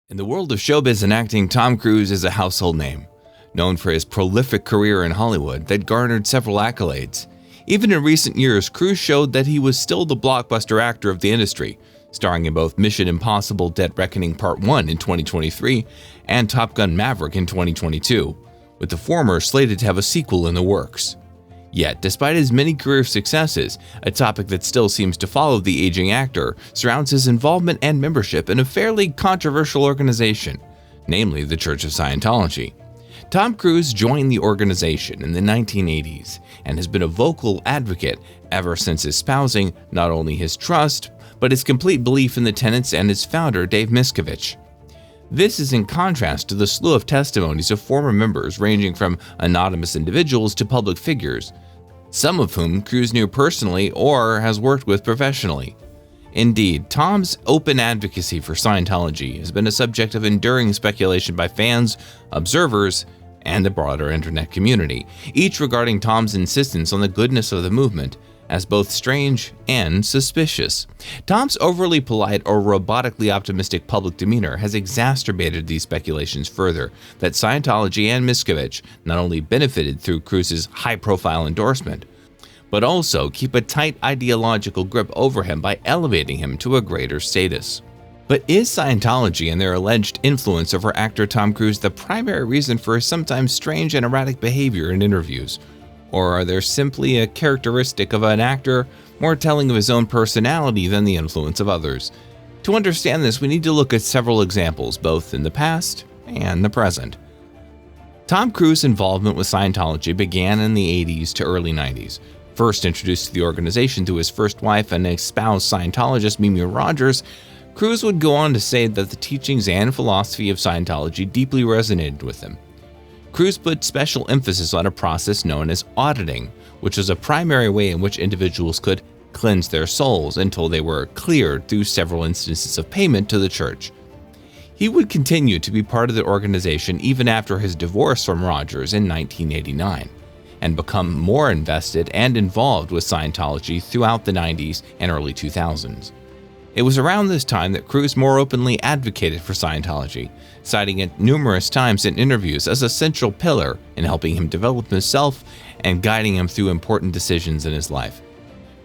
In the world of showbiz and acting, Tom Cruise is a household name, known for his prolific career in Hollywood that garnered several accolades. Even in recent years, Cruise showed that he was still the blockbuster actor of the industry, starring in both Mission Impossible: Dead Reckoning Part 1 in 2023 and Top Gun: Maverick in 2022, with the former slated to have a sequel in the works. Yet, despite his many career successes, a topic that still seems to follow the aging actor surrounds his involvement and membership in a fairly controversial organization, namely the Church of Scientology. Tom Cruise joined the organization in the 1980s and has been a vocal advocate ever since espousing not only his trust, but his complete belief in the tenets and its founder, Dave Miscavige. This is in contrast to the slew of testimonies of former members ranging from anonymous individuals to public figures, some of whom Cruise knew personally or has worked with professionally. Indeed, Tom's open advocacy for Scientology has been a subject of enduring speculation by fans, observers, and the broader internet community, each regarding Tom's insistence on the goodness of the movement as both strange and suspicious. Tom's overly polite or robotically optimistic public demeanor has exacerbated these speculations further that Scientology and Miscavige not only benefited through Cruise's high-profile endorsement, but also keep a tight ideological grip over him by elevating him to a greater status. But is Scientology and their alleged influence over actor Tom Cruise the primary reason for his sometimes strange and erratic behavior in interviews? Or are they simply a characteristic of an actor more telling of his own personality than the influence of others? To understand this, we need to look at several examples, both in the past and the present. Tom Cruise's involvement with Scientology began in the 80s to early 90s. First introduced to the organization through his first wife and espoused Scientologist Mimi Rogers, Cruise would go on to say that the teachings and philosophy of Scientology deeply resonated with him. Cruise put special emphasis on a process known as auditing, which was a primary way in which individuals could cleanse their souls until they were cleared through several instances of payment to the church. He would continue to be part of the organization even after his divorce from Rogers in 1989, and become more invested and involved with Scientology throughout the 90s and early 2000s. It was around this time that Cruise more openly advocated for Scientology, citing it numerous times in interviews as a central pillar in helping him develop himself and guiding him through important decisions in his life.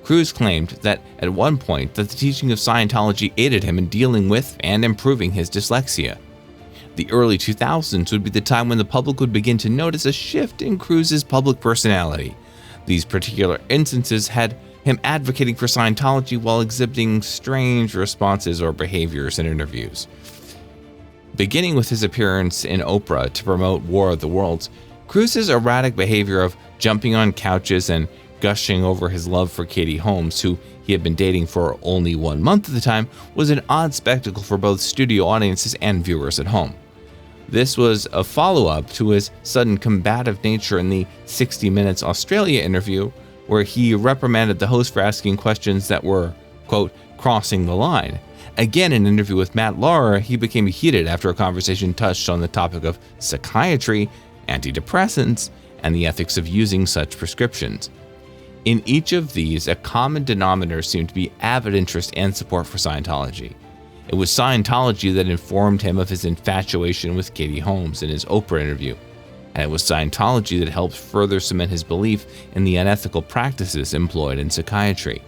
Cruise claimed that at one point that the teaching of Scientology aided him in dealing with and improving his dyslexia. The early 2000s would be the time when the public would begin to notice a shift in Cruise's public personality. These particular instances had him advocating for Scientology while exhibiting strange responses or behaviors in interviews. Beginning with his appearance in Oprah to promote War of the Worlds, Cruise's erratic behavior of jumping on couches and gushing over his love for Katie Holmes, who he had been dating for only 1 month at the time, was an odd spectacle for both studio audiences and viewers at home. This was a follow-up to his sudden combative nature in the 60 Minutes Australia interview, where he reprimanded the host for asking questions that were, quote, crossing the line. Again, in an interview with Matt Lauer, he became heated after a conversation touched on the topic of psychiatry, antidepressants, and the ethics of using such prescriptions. In each of these, a common denominator seemed to be avid interest and support for Scientology. It was Scientology that informed him of his infatuation with Katie Holmes in his Oprah interview, and it was Scientology that helped further cement his belief in the unethical practices employed in psychiatry.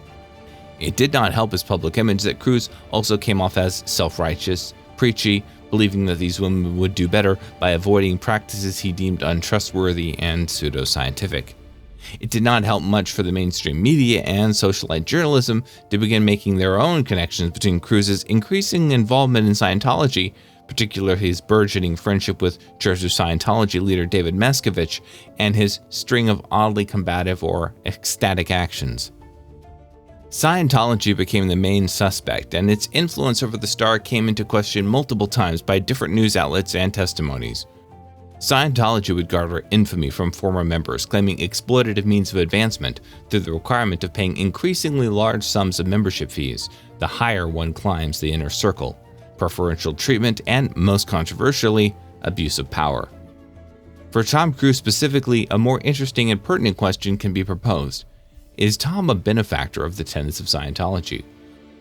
It did not help his public image that Cruise also came off as self-righteous, preachy, believing that these women would do better by avoiding practices he deemed untrustworthy and pseudoscientific. It did not help much for the mainstream media and socialite journalism to begin making their own connections between Cruise's increasing involvement in Scientology, particularly his burgeoning friendship with Church of Scientology leader David Miscavige, and his string of oddly combative or ecstatic actions. Scientology became the main suspect, and its influence over the star came into question multiple times by different news outlets and testimonies. Scientology would garner infamy from former members claiming exploitative means of advancement through the requirement of paying increasingly large sums of membership fees the higher one climbs the inner circle, preferential treatment, and, most controversially, abuse of power. For Tom Cruise specifically, a more interesting and pertinent question can be proposed. Is Tom a benefactor of the tenets of Scientology?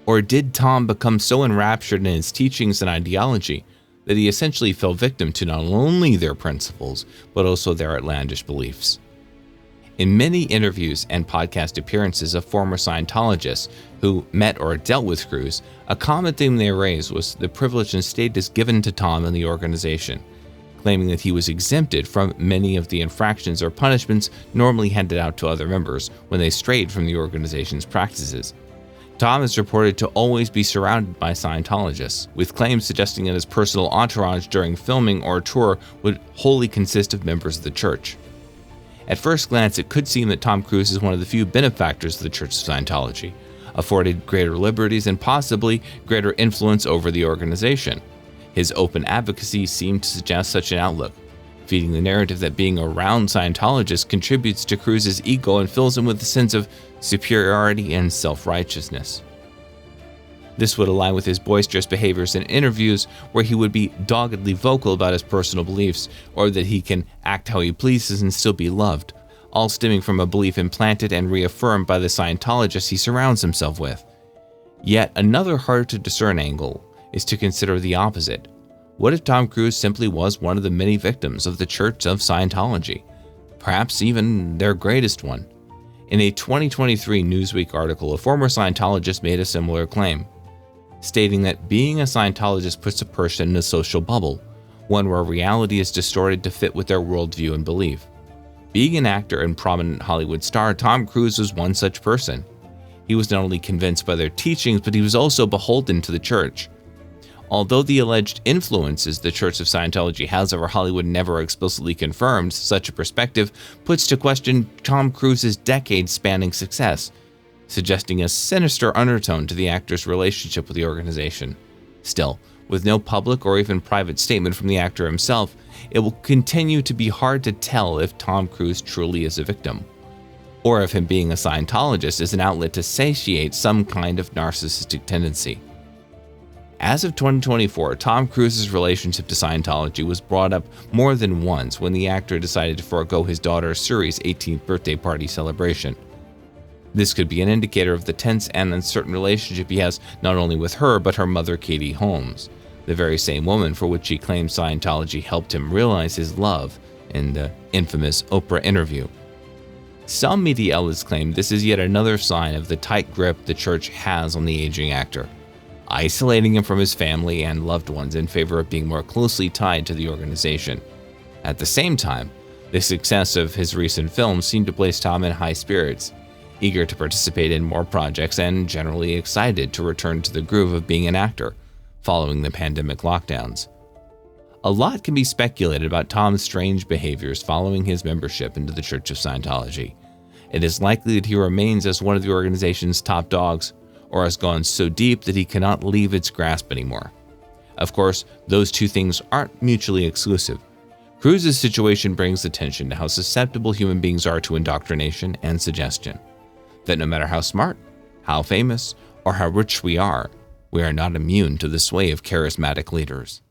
Or did Tom become so enraptured in his teachings and ideology that he essentially fell victim to not only their principles, but also their outlandish beliefs. In many interviews and podcast appearances of former Scientologists who met or dealt with Cruz, a common theme they raised was the privilege and status given to Tom and the organization, claiming that he was exempted from many of the infractions or punishments normally handed out to other members when they strayed from the organization's practices. Tom is reported to always be surrounded by Scientologists, with claims suggesting that his personal entourage during filming or tour would wholly consist of members of the church. At first glance, it could seem that Tom Cruise is one of the few benefactors of the Church of Scientology, afforded greater liberties and possibly greater influence over the organization. His open advocacy seemed to suggest such an outlook, feeding the narrative that being around Scientologists contributes to Cruise's ego and fills him with a sense of superiority and self-righteousness. This would align with his boisterous behaviors in interviews where he would be doggedly vocal about his personal beliefs, or that he can act how he pleases and still be loved, all stemming from a belief implanted and reaffirmed by the Scientologists he surrounds himself with. Yet another hard-to-discern angle is to consider the opposite. What if Tom Cruise simply was one of the many victims of the Church of Scientology, perhaps even their greatest one? In a 2023 Newsweek article, a former Scientologist made a similar claim, stating that being a Scientologist puts a person in a social bubble, one where reality is distorted to fit with their worldview and belief. Being an actor and prominent Hollywood star, Tom Cruise was one such person. He was not only convinced by their teachings, but he was also beholden to the church. Although the alleged influences the Church of Scientology has over Hollywood never explicitly confirmed, such a perspective puts to question Tom Cruise's decades-spanning success, suggesting a sinister undertone to the actor's relationship with the organization. Still, with no public or even private statement from the actor himself, it will continue to be hard to tell if Tom Cruise truly is a victim, or if him being a Scientologist is an outlet to satiate some kind of narcissistic tendency. As of 2024, Tom Cruise's relationship to Scientology was brought up more than once when the actor decided to forego his daughter Suri's 18th birthday party celebration. This could be an indicator of the tense and uncertain relationship he has not only with her, but her mother, Katie Holmes, the very same woman for which he claimed Scientology helped him realize his love in the infamous Oprah interview. Some media outlets claim this is yet another sign of the tight grip the church has on the aging actor, isolating him from his family and loved ones in favor of being more closely tied to the organization. At the same time, the success of his recent films seemed to place Tom in high spirits, eager to participate in more projects and generally excited to return to the groove of being an actor following the pandemic lockdowns. A lot can be speculated about Tom's strange behaviors following his membership into the Church of Scientology. It is likely that he remains as one of the organization's top dogs, or has gone so deep that he cannot leave its grasp anymore. Of course, those two things aren't mutually exclusive. Cruise's situation brings attention to how susceptible human beings are to indoctrination and suggestion. That no matter how smart, how famous, or how rich we are not immune to the sway of charismatic leaders.